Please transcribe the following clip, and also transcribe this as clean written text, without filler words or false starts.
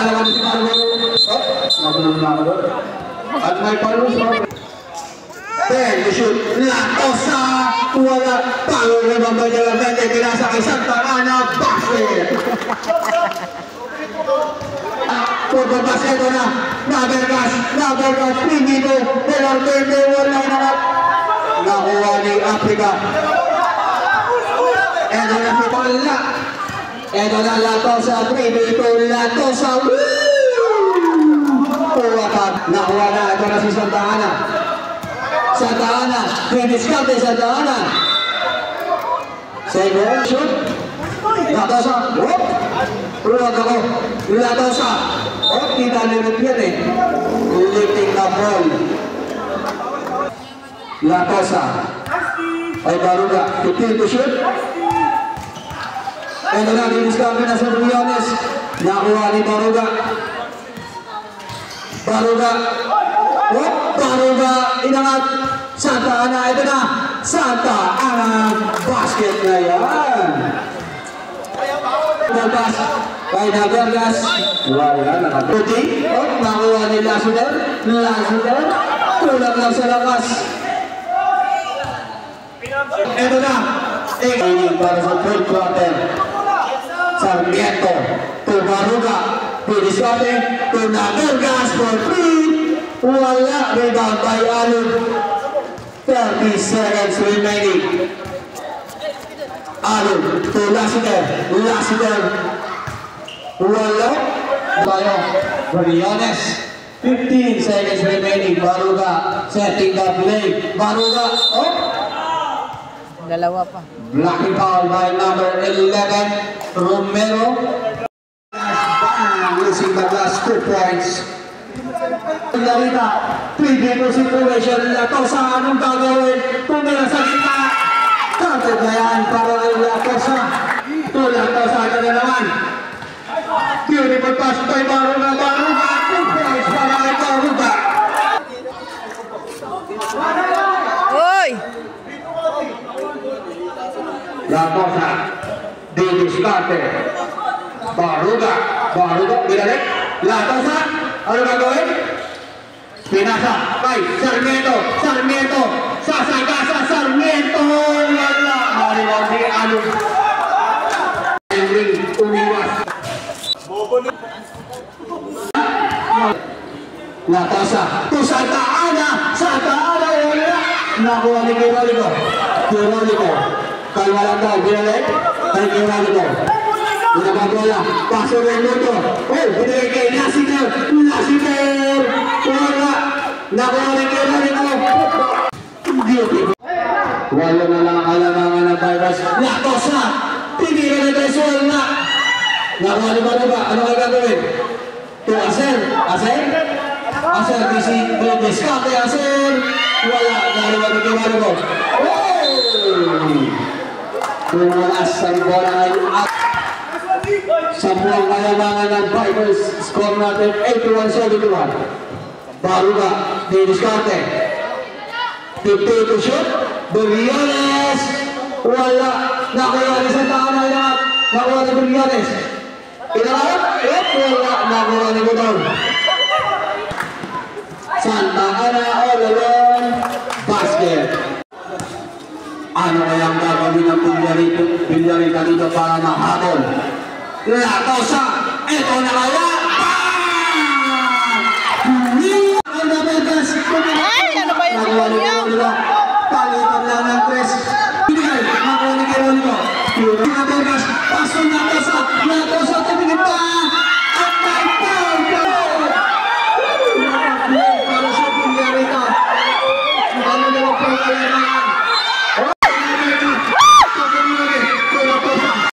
alaga si Marlo. Oh, nabulong na ako doon. At may palus. Then, shoot. Latosa. Wala. Palo na mamadalamente. Pinasa kay Santa Ana. Basket. Purple basket na. Nabergas. Pinito. Delarte. Wala na. Nakuha ni Africa. Edo na si Pala. Edo na Latosa. Pinito. Latosa. Nakuha na. Ito na si Santa Ana. Santa Ana. Piniskante Santa Ana. Second shoot. Latosa. Whoop. Ruwag ako. Latosa. Oh, kita nilip yan eh. Lifting the ball. Latosa. Ay Baruga. 15 to shoot. Ito na. Piniskante na sa Briones. Nakuha ni Baruga. Baruga. Oh, Baruga. Inangat. Santa Ana. Ito na. Santa Ana. Basket na yan. Nagas. Kay Nagas. Wala. Nakatuti. Oh, nakuha ni Lassiter. Kulang lang sa lakas. Ito na. Para sa third quarter. Sarmiento. To Baruga. Piniskate. To Nagas for free. Wala. Rebound by Alun. 30 seconds remaining. Alun. To Lassiter. Wala. Tayo. Briones. 15 seconds remaining. Baruga. Setting the play. Baruga. Oh. Dalawa pa. Blocking foul by number 11. Romero. Losing the last 2 points. Larita, 3-2 situation. Latosa, anong gagawin? Tumira sa kita. Kapit na yan para kay Latosa. Latosa ka na naman. Beautiful pass by Baruga. 2 points para kay Baruga. Uy! Latosa. Didiskarte. Baruga. Binalik. Latosa. Ano gagawin? Pinasa kay Sarmiento. Sasagasa Sarmiento. Wala. Mariwag ni Alun. Ring umiwas. Latosa. To Santa Ana. Wala. Nakuha ni Kirolico. Kalma lang daw. Binalik. Kay Kirolico. Nakabola, paso ng Luto. Oh, binigay kay Lassiter. Wala. Nakuha ni Kirolico. Beautiful. Wala na lang alamangan ng virus. Latosa. Tinira na tayo sa wala. Nakuha ni Baruga. Ano kayo gagawin? To Aser. Diskate Aser. Wala. Nakuha ni Kirolico. Tumulas sa bola ngayon. Sa buong kalamangan ng Vipers, score natin 81-71. Baruga, Diskate. 50 to shoot. Briones. Wala. Nakuha ni Santa Ana. Nakuha ni Briones. Inangat. Wala. Nakuha ni Budon. Santa Ana all alone. Basket. Ano kayang gagawin ng Villarita dito para mahabol? Latosa. Ito na kaya. Ay, ano ba yung sipon niya? Palitan lang ng tres. Pinigay. Nakuha ni Kirolico. Pinabergas. Paso Latosa. Tumingin pa. At may foul. Para sa Villarita. Ano na lang po kaya